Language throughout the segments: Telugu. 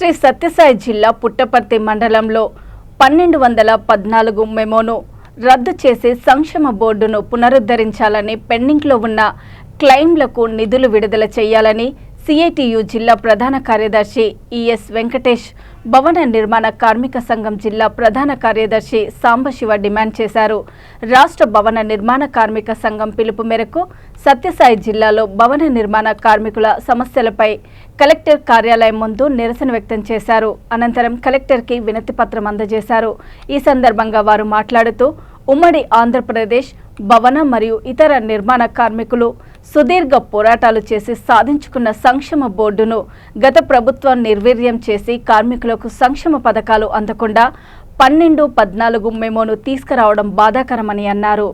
శ్రీ సత్యసాయి జిల్లా పుట్టపర్తి మండలంలో 1214 మెమోను రద్దు చేసి సంక్షేమ బోర్డును పునరుద్ధరించాలని పెండింగ్లో ఉన్న క్లెయిమ్లకు నిధులు విడుదల చేయాలని సిఐటియు జిల్లా ప్రధాన కార్యదర్శి ఈఎస్ వెంకటేష్, భవన నిర్మాణ కార్మిక సంఘం జిల్లా ప్రధాన కార్యదర్శి సాంబశివ డిమాండ్ చేశారు. రాష్ట్ర భవన నిర్మాణ కార్మిక సంఘం పిలుపు మేరకు సత్యసాయి జిల్లాలో భవన నిర్మాణ కార్మికుల సమస్యలపై కలెక్టర్ కార్యాలయం ముందు నిరసన వ్యక్తం చేశారు. అనంతరం కలెక్టర్కి వినతి పత్రం అందజేశారు. ఈ సందర్భంగా వారు మాట్లాడుతూ ఉమ్మడి ఆంధ్రప్రదేశ్ భవన మరియు ఇతర నిర్మాణ కార్మికులు సుదీర్ఘ పోరాటాలు చేసి సాధించుకున్న సంక్షేమ బోర్డును గత ప్రభుత్వం నిర్వీర్యం చేసి కార్మికులకు సంక్షేమ పథకాలు అందకుండా 1214 మెమోను తీసుకురావడం బాధాకరమని అన్నారు.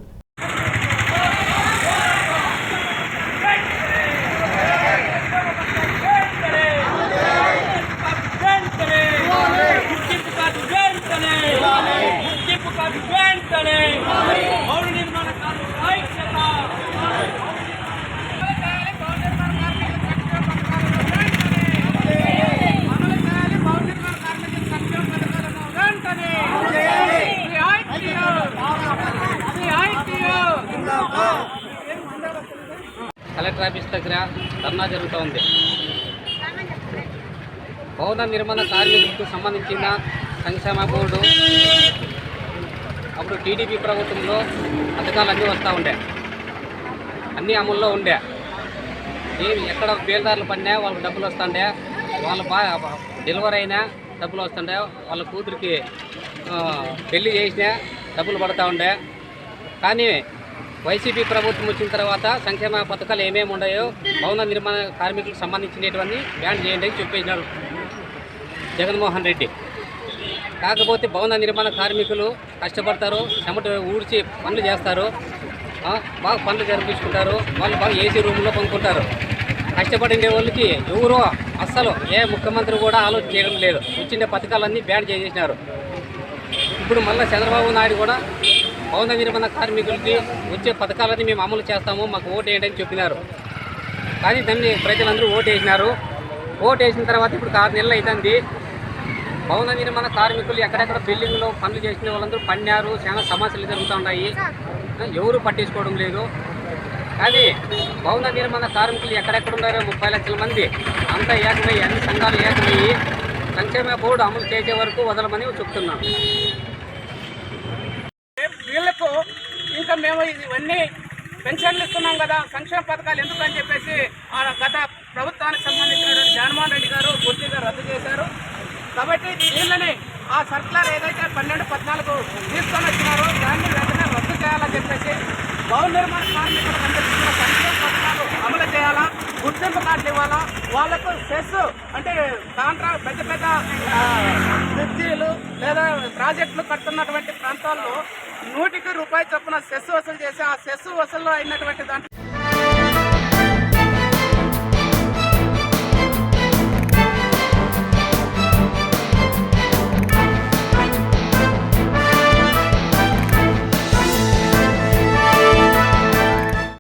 కలెక్టర్ ఆఫీస్ దగ్గర ధర్నా జరుగుతోంది. భవన నిర్మాణ కార్మికులకు సంబంధించిన సంక్షేమ బోర్డు అప్పుడు టీడీపీ ప్రభుత్వంలో పథకాలు వస్తూ ఉండే, అన్నీ అమల్లో ఉండే. ఏమి ఎక్కడ బేల్దారులు పడినా వాళ్ళకి డబ్బులు వస్తుండే, వాళ్ళ డెలివరీ అయినా డబ్బులు వస్తుండే, వాళ్ళ కూతురికి పెళ్లి చేసినా డబ్బులు పడుతూ ఉండే. కానీ వైసీపీ ప్రభుత్వం వచ్చిన తర్వాత సంక్షేమ పథకాలు ఏమేమి ఉన్నాయో భవన నిర్మాణ కార్మికులకు సంబంధించినటువంటి బ్యాన్ చేయండి అని చెప్పేసినారు జగన్మోహన్ రెడ్డి. కాకపోతే భవన నిర్మాణ కార్మికులు కష్టపడతారు, చెమట ఊడ్చి పనులు చేస్తారు, బాగా పనులు జరిపించుకుంటారు, వాళ్ళు బాగా ఏసీ రూమ్లో పనుకుంటారు. కష్టపడిన వాళ్ళకి ఎవరో అస్సలు ఏ ముఖ్యమంత్రి కూడా ఆలోచన చేయడం లేదు. వచ్చిన పథకాలన్నీ బ్యాన్ చేసేసినారు. ఇప్పుడు మళ్ళీ చంద్రబాబు నాయుడు కూడా భవన నిర్మాణ కార్మికులకి వచ్చే పథకాలన్నీ మేము అమలు చేస్తాము, మాకు ఓటు వేయండి అని చెప్పినారు. కానీ దాన్ని ప్రజలందరూ ఓటు వేసినారు. ఓటు వేసిన తర్వాత ఇప్పుడు 6 నెలలు అవుతుంది. భవన నిర్మాణ కార్మికులు ఎక్కడెక్కడ బిల్డింగ్లో పనులు చేసిన వాళ్ళందరూ పడినారు. చాలా సమస్యలు జరుగుతూ ఉన్నాయి, ఎవరు పట్టించుకోవడం లేదు. కానీ భవన నిర్మాణ కార్మికులు ఎక్కడెక్కడ ఉన్నారో 30 లక్షల మంది అంతా ఏకమయ్యి, అన్ని సంఘాలు ఏకమయ్యి సంక్షేమ బోర్డు అమలు చేసే వరకు వదలమని చెప్తున్నాం. వీళ్లకు ఇంకా మేము ఇవన్నీ పెన్షన్లు ఇస్తున్నాం కదా, సంక్షేమ పథకాలు ఎందుకని చెప్పేసి గత ప్రభుత్వానికి సంబంధించిన జగన్మోహన్ రెడ్డి గారు పూర్తిగా రద్దు చేశారు. కాబట్టి వీళ్ళని ఆ సర్కులర్ ఏదైతే 1214 తీసుకొని వచ్చినారో దాన్ని వెంటనే రద్దు చేయాలని చెప్పేసి భవన నిర్మాణ కార్మికులకు అందరికీ సంక్షేమ పథకాలు అమలు చేయాలా, గుర్తింపు కార్డులు ఇవ్వాలా, వాళ్లకు సెస్ అంటే పెద్ద పెద్ద బ్రిడ్జీలు లేదా ప్రాజెక్టులు కడుతున్నటువంటి ప్రాంతాల్లో 100కి రూపాయి చొప్పున సెస్ వసూలు చేసి ఆ సెస్ వసూలు అయినటువంటి దాంట్లో